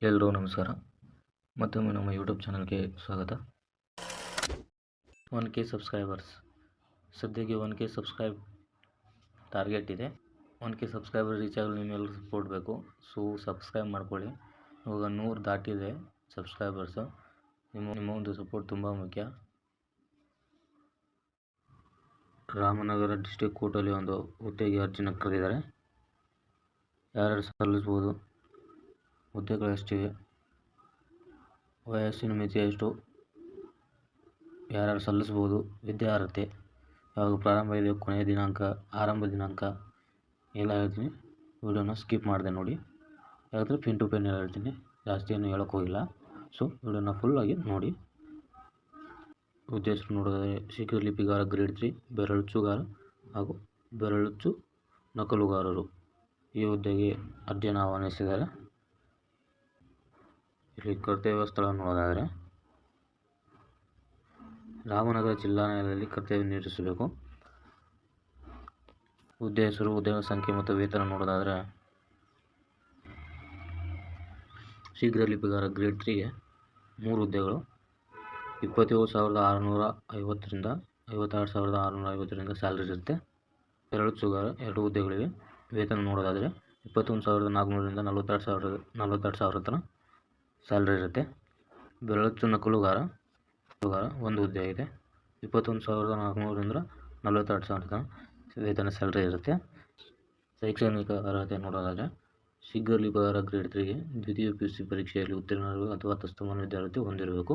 ಎಲ್ಲರೂ ನಮಸ್ಕಾರ. ಮತ್ತೊಮ್ಮೆ ನಮ್ಮ ಯೂಟ್ಯೂಬ್ ಚಾನಲ್ಗೆ ಸ್ವಾಗತ. 1K ಸಬ್ಸ್ಕ್ರೈಬರ್ಸ್, ಸದ್ಯಕ್ಕೆ 1K ಸಬ್ಸ್ಕ್ರೈಬ್ ಟಾರ್ಗೆಟ್ ಇದೆ. 1K ಸಬ್ಸ್ಕ್ರೈಬರ್ ರೀಚ್ ಆಗಲು ನಿಮ್ಮೆಲ್ಲರೂ ಸಪೋರ್ಟ್ ಬೇಕು. ಸೊ ಸಬ್ಸ್ಕ್ರೈಬ್ ಮಾಡ್ಕೊಳ್ಳಿ. ಇವಾಗ 100 ದಾಟಿದೆ ಸಬ್ಸ್ಕ್ರೈಬರ್ಸು. ನಿಮ್ಮ ಒಂದು ಸಪೋರ್ಟ್ ತುಂಬ ಮುಖ್ಯ. ರಾಮನಗರ ಡಿಸ್ಟ್ರಿಕ್ಟ್ ಕೋರ್ಟಲ್ಲಿ ಒಂದು ಹುದ್ದೆಗೆ ಅರ್ಜಿನ ಕರೆದಿದ್ದಾರೆ. ಯಾರ್ಯಾರು ಸಲ್ಲಿಸ್ಬೋದು, ಹುದ್ದೆಗಳು ಎಷ್ಟಿವೆ, ವಯಸ್ಸಿನ ಮಿತಿ ಎಷ್ಟು, ಯಾರ್ಯಾರು ಸಲ್ಲಿಸ್ಬೋದು, ವಿದ್ಯಾರ್ಹತೆ, ಯಾವಾಗ ಪ್ರಾರಂಭ ಇದೆ, ಕೊನೆಯ ದಿನಾಂಕ, ಆರಂಭ ದಿನಾಂಕ ಎಲ್ಲ ಹೇಳ್ತೀನಿ. ವಿಡಿಯೋನ ಸ್ಕಿಪ್ ಮಾಡಿದೆ ನೋಡಿ, ಯಾಕಂದರೆ ಪಿನ್ ಟು ಪಿನ್ ಹೇಳ್ತೀನಿ, ಜಾಸ್ತಿ ಏನು ಹೇಳೋಕ್ಕೆ ಹೋಗಿಲ್ಲ. ಸೊ ವಿಡಿಯೋನ ಫುಲ್ಲಾಗಿ ನೋಡಿ. ಹುದ್ದೆ ಹೆಸರು ನೋಡೋದಾದರೆ ಶೀಘ್ರ ಲಿಪಿಗಾರ ಗ್ರೇಡ್ 3 ಬೆರಳಚ್ಚುಗಾರ ಹಾಗೂ ಬೆರಳಚ್ಚು ನಕಲುಗಾರರು ಈ ಹುದ್ದೆಗೆ ಅರ್ಜಿಯನ್ನು ಆಹ್ವಾನಿಸಿದ್ದಾರೆ. ಇಲ್ಲಿ ಕರ್ತವ್ಯ ಸ್ಥಳ ನೋಡೋದಾದರೆ ರಾಮನಗರ ಜಿಲ್ಲಾ ನ್ಯಾಯಾಲಯದಲ್ಲಿ ಕರ್ತವ್ಯ ನಿರ್ವಹಿಸಬೇಕು. ಹುದ್ದೆ ಹೆಸರು, ಹುದ್ದೆಗಳ ಸಂಖ್ಯೆ ಮತ್ತು ವೇತನ ನೋಡೋದಾದರೆ ಶೀಘ್ರ ಲಿಪಿಗಾರ ಗ್ರೇಡ್ 3ಗೆ 3 ಹುದ್ದೆಗಳು 27,650ರಿಂದ 56,650ರಿಂದ ಸ್ಯಾಲರಿ ಇರುತ್ತೆ. ಬೆರಳಚ್ಚುಗಾರ 2 ಹುದ್ದೆಗಳಿವೆ. ವೇತನ ನೋಡೋದಾದರೆ 21,400ರಿಂದ 42,000 ತನಕ ಸ್ಯಾಲರಿ ಇರುತ್ತೆ. ಬೆರಳಚ್ಚು ನಕಲುಗಾರ 1 ಹುದ್ದೆ ಇದೆ. 21,400ರಿಂದ 42,000 ತನಕ ವೇತನ ಸ್ಯಾಲರಿ ಇರುತ್ತೆ. ಶೈಕ್ಷಣಿಕ ಅರ್ಹತೆ ನೋಡೋದಾದರೆ ಶೀಘ್ರ ಲಿಪಿಗಾರ ಗ್ರೇಡ್ 3ಗೆ ದ್ವಿತೀಯ PUC ಪರೀಕ್ಷೆಯಲ್ಲಿ ಉತ್ತೀರ್ಣರು ಅಥವಾ ತತ್ಸಮಾನ ವಿದ್ಯಾರ್ಥಿ ಹೊಂದಿರಬೇಕು.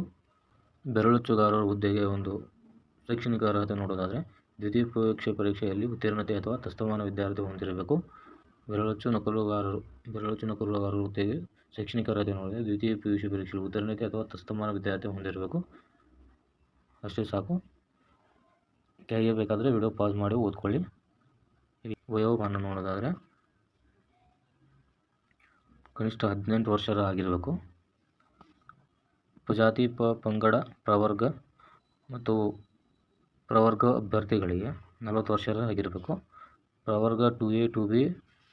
ಬೆರಳಚ್ಚುಗಾರರ ಹುದ್ದೆಗೆ ಒಂದು ಶೈಕ್ಷಣಿಕ ಅರ್ಹತೆ ನೋಡೋದಾದರೆ ದ್ವಿತೀಯ ಪರೀಕ್ಷೆಯಲ್ಲಿ ಉತ್ತೀರ್ಣತೆ ಅಥವಾ ತತ್ಸಮಾನ ವಿದ್ಯಾರ್ಥಿ ಹೊಂದಿರಬೇಕು. ಬೆರಳಚ್ಚು ನಕಲುಗಾರರ ಹುದ್ದೆಗೆ ಶೈಕ್ಷಣಿಕ ಅರ್ಹತೆ ನೋಡಿದರೆ ದ್ವಿತೀಯ PUC ಪರೀಕ್ಷೆಯಲ್ಲಿ ಉತ್ತೀರ್ಣತೆ ಅಥವಾ ತತ್ಸಮಾನ ವಿದ್ಯಾರ್ಥಿ ಹೊಂದಿರಬೇಕು. ಅಷ್ಟೇ ಸಾಕು. ಕೆಳಗೆ ಬೇಕಾದರೆ ವಿಡಿಯೋ ಪಾಸ್ ಮಾಡಿ ಓದ್ಕೊಳ್ಳಿ. ವಯೋಮಾನ ನೋಡೋದಾದರೆ ಕನಿಷ್ಠ 18 ವರ್ಷ ಆಗಿರಬೇಕು. ಉಪಜಾತಿ, ಪಂಗಡ, ಪ್ರವರ್ಗ ಮತ್ತು ಪ್ರವರ್ಗ ಅಭ್ಯರ್ಥಿಗಳಿಗೆ 40 ವರ್ಷ ಆಗಿರಬೇಕು. ಪ್ರವರ್ಗ 2A 2B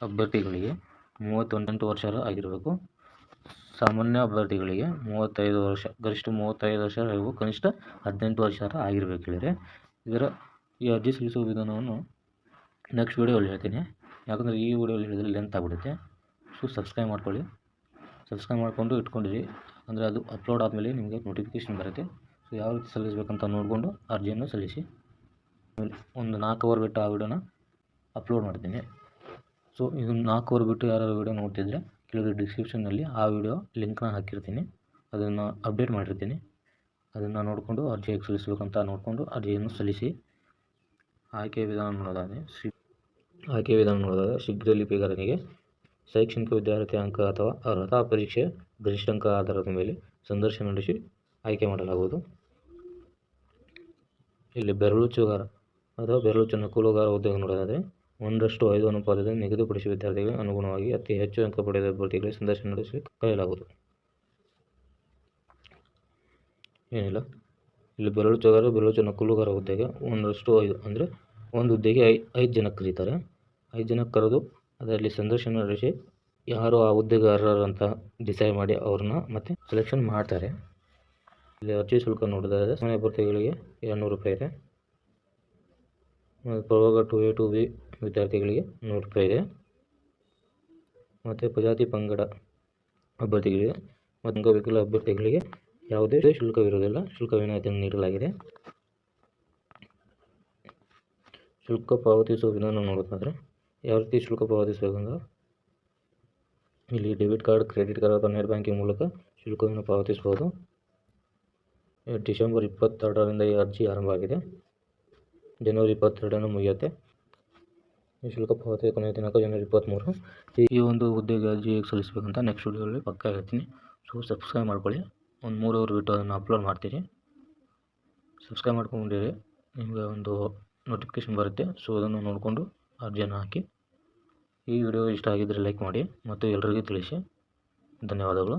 ಅಭ್ಯರ್ಥಿಗಳಿಗೆ 38 ವರ್ಷ ಆಗಿರಬೇಕು. ಸಾಮಾನ್ಯ ಅಭ್ಯರ್ಥಿಗಳಿಗೆ 35 ವರ್ಷ, ಗರಿಷ್ಠ 35 ವರ್ಷ ಹಾಗೂ ಕನಿಷ್ಠ 18 ವರ್ಷ ಆಗಿರಬೇಕು ಹೇಳಿದರೆ. ಈ ಅರ್ಜಿ ಸಲ್ಲಿಸುವ ವಿಧಾನವನ್ನು ನೆಕ್ಸ್ಟ್ ವಿಡಿಯೋಲ್ಲಿ ಹೇಳ್ತೀನಿ, ಯಾಕಂದರೆ ಈ ವಿಡಿಯೋಲ್ಲಿ ಹೇಳಿದರೆ ಲೆಂತ್ ಆಗಿಬಿಡುತ್ತೆ. ಸೊ ಸಬ್ಸ್ಕ್ರೈಬ್ ಮಾಡ್ಕೊಳ್ಳಿ. ಸಬ್ಸ್ಕ್ರೈಬ್ ಮಾಡಿಕೊಂಡು ಇಟ್ಕೊಂಡಿರಿ, ಅಂದರೆ ಅದು ಅಪ್ಲೋಡ್ ಆದಮೇಲೆ ನಿಮಗೆ ನೋಟಿಫಿಕೇಷನ್ ಬರುತ್ತೆ. ಸೊ ಯಾವ ರೀತಿ ಸಲ್ಲಿಸಬೇಕಂತ ನೋಡಿಕೊಂಡು ಅರ್ಜಿಯನ್ನು ಸಲ್ಲಿಸಿ. ಒಂದು 4 ಅವರ್ ಬಿಟ್ಟು ಆ ವಿಡಿಯೋನ ಅಪ್ಲೋಡ್ ಮಾಡ್ತೀನಿ. ಸೊ ಇದು 4 ಅವರ್ ಬಿಟ್ಟು ಯಾರು ವಿಡಿಯೋ ನೋಡ್ತಿದ್ರೆ ಕೆಳಗೆ ಡಿಸ್ಕ್ರಿಪ್ಷನ್ನಲ್ಲಿ ಆ ವಿಡಿಯೋ ಲಿಂಕ್ನ ಹಾಕಿರ್ತೀನಿ, ಅದನ್ನು ಅಪ್ಡೇಟ್ ಮಾಡಿರ್ತೀನಿ. ಅದನ್ನು ನೋಡಿಕೊಂಡು ಅರ್ಜಿ ಹೇಗೆ ಸಲ್ಲಿಸಬೇಕಂತ ನೋಡಿಕೊಂಡು ಅರ್ಜಿಯನ್ನು ಸಲ್ಲಿಸಿ. ಆಯ್ಕೆ ವಿಧಾನ ನೋಡೋದಾದರೆ ಶೀಘ್ರ ಲಿಪಿಗಾರನಿಗೆ ಶೈಕ್ಷಣಿಕ ವಿದ್ಯಾರ್ಥಿ ಅಂಕ ಅಥವಾ ಅರ್ಹತಾ ಪರೀಕ್ಷೆ ಗರಿಷ್ಠ ಅಂಕ ಆಧಾರದ ಮೇಲೆ ಸಂದರ್ಶನ ನಡೆಸಿ ಆಯ್ಕೆ ಮಾಡಲಾಗುವುದು. ಇಲ್ಲಿ ಬೆರಳಚ್ಚುಗಾರ ಅಥವಾ ಬೆರಳಚ್ಚು ನಕಲುಗಾರ ಹುದ್ದೆಗೆ ನೋಡೋದಾದರೆ 1:5 ಅನುಪಾತದಲ್ಲಿ ನಿಗದಿಪಡಿಸಿದ ವಿದ್ಯಾರ್ಥಿಗಳಿಗೆ ಅನುಗುಣವಾಗಿ ಅತಿ ಹೆಚ್ಚು ಅಂಕ ಪಡೆದ ಅಭ್ಯರ್ಥಿಗಳಿಗೆ ಸಂದರ್ಶನ ನಡೆಸಿ ಕರೆಯಲಾಗುವುದು. ಏನಿಲ್ಲ, ಇಲ್ಲಿ ಬೆರಳಚ್ಚು ನಕಲುಗಾರ ಹುದ್ದೆಗೆ 1:5 ಅಂದರೆ ಒಂದು ಹುದ್ದೆಗೆ 5 ಜನ ಕರೀತಾರೆ. 5 ಜನ ಕರೆದು ಅದರಲ್ಲಿ ಸಂದರ್ಶನ ನಡೆಸಿ ಯಾರು ಆ ಹುದ್ದೆಗೆ ಅರ್ಹರಂತ ಡಿಸೈಡ್ ಮಾಡಿ ಅವ್ರನ್ನ ಮತ್ತೆ ಸೆಲೆಕ್ಷನ್ ಮಾಡ್ತಾರೆ. ಇಲ್ಲಿ ಅರ್ಜಿ ಶುಲ್ಕ ನೋಡೋದಾದರೆ ಸಾಮಾನ್ಯ ಅಭ್ಯರ್ಥಿಗಳಿಗೆ 200 ರೂಪಾಯಿ ಇದೆ. ಮತ್ತು ಪ್ರವರ್ಗ 2A 2B ವಿದ್ಯಾರ್ಥಿಗಳಿಗೆ 100 ರೂಪಾಯಿ ಇದೆ. ಮತ್ತು ಉಪಜಾತಿ ಪಂಗಡ ಅಭ್ಯರ್ಥಿಗಳಿಗೆ ಮತ್ತು ಅಂಗವಿಕಲ ಅಭ್ಯರ್ಥಿಗಳಿಗೆ ಯಾವುದೇ ಶುಲ್ಕವಿರುವುದಿಲ್ಲ, ಶುಲ್ಕ ವಿನಾಯಿತಿಯನ್ನು ನೀಡಲಾಗಿದೆ. ಶುಲ್ಕ ಪಾವತಿಸುವ ವಿಧಾನ ನೋಡೋದಾದರೆ ಯಾವ ರೀತಿ ಶುಲ್ಕ ಪಾವತಿಸಬೇಕಂದ್ರೆ ಇಲ್ಲಿ ಡೆಬಿಟ್ ಕಾರ್ಡ್, ಕ್ರೆಡಿಟ್ ಕಾರ್ಡ್ ಅಥವಾ ನೆಟ್ ಬ್ಯಾಂಕಿಂಗ್ ಮೂಲಕ ಶುಲ್ಕವನ್ನು ಪಾವತಿಸಬಹುದು. ಡಿಸೆಂಬರ್ 22ರಿಂದ ಈ ಅರ್ಜಿ ಆರಂಭ ಆಗಿದೆ. ಜನವರಿ 22 ಮುಗಿಯುತ್ತೆ. ಈ ಶುಲ್ಕ ಪಾವತಿ ಕೊನೆಯ ದಿನಾಂಕ ಜನವರಿ 23. ಈ ಒಂದು ಹುದ್ದೆಗೆ ಅರ್ಜಿ ಹೇಗೆ ಸಲ್ಲಿಸಬೇಕಂತ ನೆಕ್ಸ್ಟ್ ವಿಡಿಯೋದಲ್ಲಿ ಪಕ್ಕ ಹೇಳ್ತೀನಿ. ಸೊ ಸಬ್ಸ್ಕ್ರೈಬ್ ಮಾಡ್ಕೊಳ್ಳಿ. ಒಂದು 3 ಅವರ್ ಬಿಟ್ಟು ಅದನ್ನು ಅಪ್ಲೋಡ್ ಮಾಡ್ತೀನಿ. ಸಬ್ಸ್ಕ್ರೈಬ್ ಮಾಡ್ಕೊಂಡಿರಿ, ನಿಮಗೆ ಒಂದು ನೋಟಿಫಿಕೇಷನ್ ಬರುತ್ತೆ. ಸೊ ಅದನ್ನು ನೋಡಿಕೊಂಡು ಅರ್ಜಿಯನ್ನು ಹಾಕಿ. ಈ ವಿಡಿಯೋ ಇಷ್ಟ ಆಗಿದ್ದರೆ ಲೈಕ್ ಮಾಡಿ ಮತ್ತು ಎಲ್ಲರಿಗೂ ತಿಳಿಸಿ. ಧನ್ಯವಾದಗಳು.